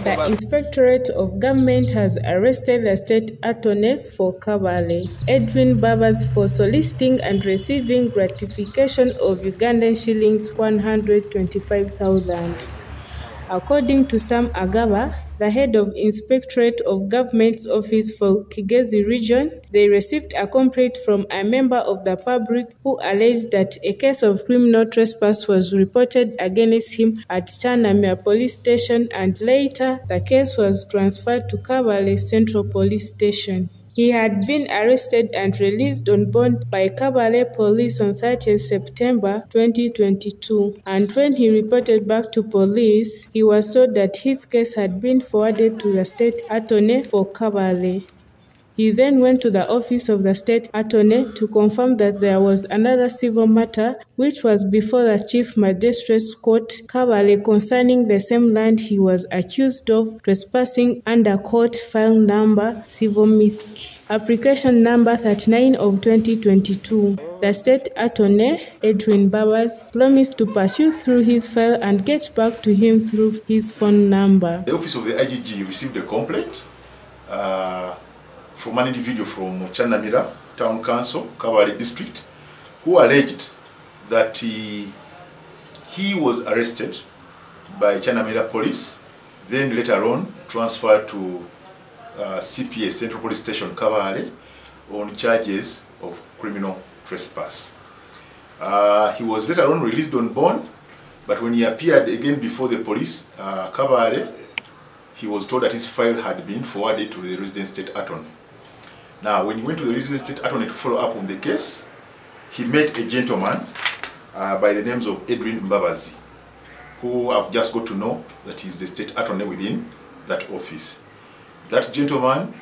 The Inspectorate of Government has arrested the State Attorney for Kabale, Edwin Mbabazi, for soliciting and receiving gratification of Ugandan shillings 125,000. According to Sam Agaba, the head of Inspectorate of Government's office for Kigezi region, they received a complaint from a member of the public who alleged that a case of criminal trespass was reported against him at Kyanamira Police Station, and later the case was transferred to Kabale Central Police Station. He had been arrested and released on bond by Kabale Police on 30 September 2022, and when he reported back to police, he was told that his case had been forwarded to the State Attorney for Kabale. He then went to the office of the State Attorney to confirm that there was another civil matter which was before the Chief Magistrates Court Kabale concerning the same land he was accused of trespassing under court file number civil Misc, application number 39 of 2022. The State Attorney, Edwin Mbabazi, promised to pursue through his file and get back to him through his phone number. The office of the IGG received a complaint from an individual from Kyanamira Town Council, Kabale District, who alleged that he was arrested by Kyanamira Police, then later on transferred to CPS Central Police Station, Kabale, on charges of criminal trespass. He was later on released on bond, but when he appeared again before the police, Kabale, he was told that his file had been forwarded to the resident state attorney. Now, when he went to the resident state attorney to follow up on the case, he met a gentleman by the names of Edwin Mbabazi, who I've just got to know that he's the state attorney within that office. That gentleman,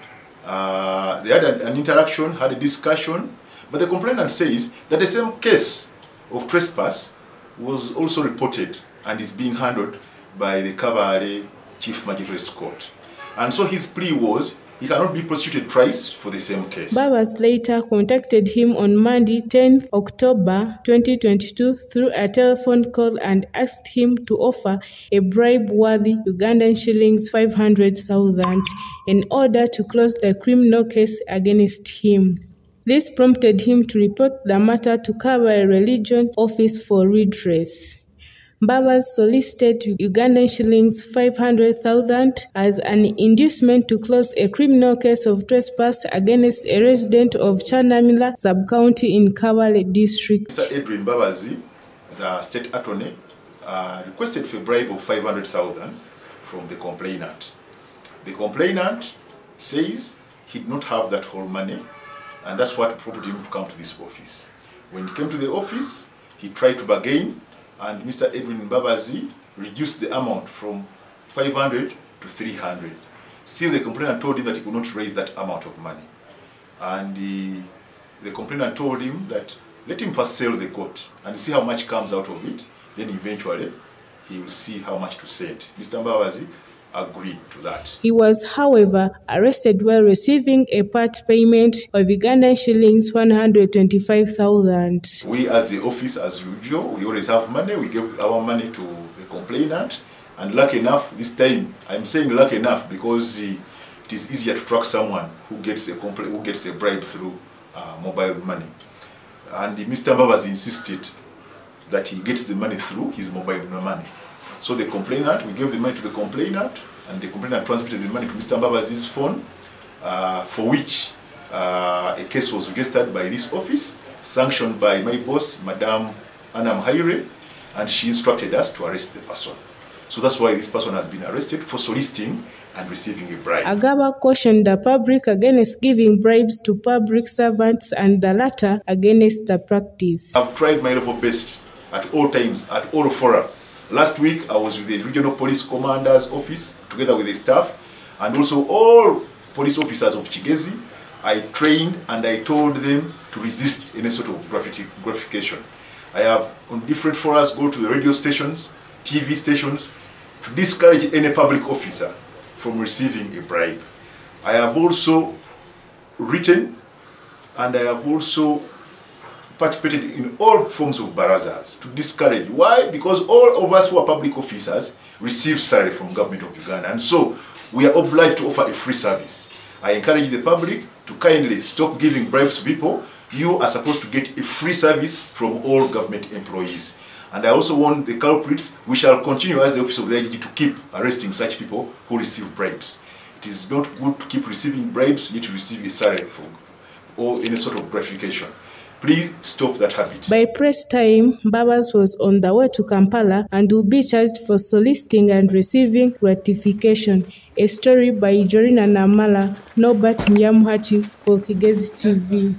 they had an interaction, had a discussion, but the complainant says that the same case of trespass was also reported and is being handled by the Kabale Chief Magistrates Court. And so his plea was he cannot be prosecuted twice for the same case. Mbabazi later contacted him on Monday, 10 October 2022 through a telephone call and asked him to offer a bribe worthy Ugandan shillings 500,000 in order to close the criminal case against him. This prompted him to report the matter to Kabale Region Office for redress. Mbabazi solicited Ugandan shillings 500,000 as an inducement to close a criminal case of trespass against a resident of Kyanamira sub-county in Kabale District. Mr. Edwin Mbabazi, the state attorney, requested for a bribe of 500,000 from the complainant. The complainant says he did not have that whole money, and that's what prompted him to come to this office. When he came to the office, he tried to bargain, and Mr. Edwin Mbabazi reduced the amount from 500 to 300. Still, the complainant told him that he could not raise that amount of money. And the complainant told him that let him first sell the court and see how much comes out of it. Then eventually, he will see how much to send. Mr. Mbabazi agreed to that. He was, however, arrested while receiving a part payment of Ugandan shillings 125,000. We as the office, as usual, we always have money. We give our money to the complainant, and lucky enough, this time, I'm saying lucky enough because it is easier to track someone who gets a bribe through mobile money. And Mr. Mbabazi insisted that he gets the money through his mobile money. So the complainant, we gave the money to the complainant, and the complainant transmitted the money to Mr. Mbabazi's phone, for which a case was registered by this office, sanctioned by my boss, Madam Anam Haire, and she instructed us to arrest the person. So that's why this person has been arrested for soliciting and receiving a bribe. Agaba cautioned the public against giving bribes to public servants and the latter against the practice. I've tried my level best at all times, at all fora. Last week, I was with the Regional Police Commander's office, together with the staff, and also all police officers of Kigezi. I trained and I told them to resist any sort of gratification. I have, on different forums, go to the radio stations, TV stations, to discourage any public officer from receiving a bribe. I have also written and I have also participated in all forms of barazas to discourage. Why? Because all of us who are public officers receive salary from government of Uganda, and so we are obliged to offer a free service. I encourage the public to kindly stop giving bribes to people. You are supposed to get a free service from all government employees. And I also warn the culprits, we shall continue as the Office of the IGG to keep arresting such people who receive bribes. It is not good to keep receiving bribes yet to receive a salary or any sort of gratification. Please stop that habit. By press time, Mbabazi was on the way to Kampala and will be charged for soliciting and receiving gratification. A story by Jorina Namala, Norbert Nyamuhachi for Kigezi TV.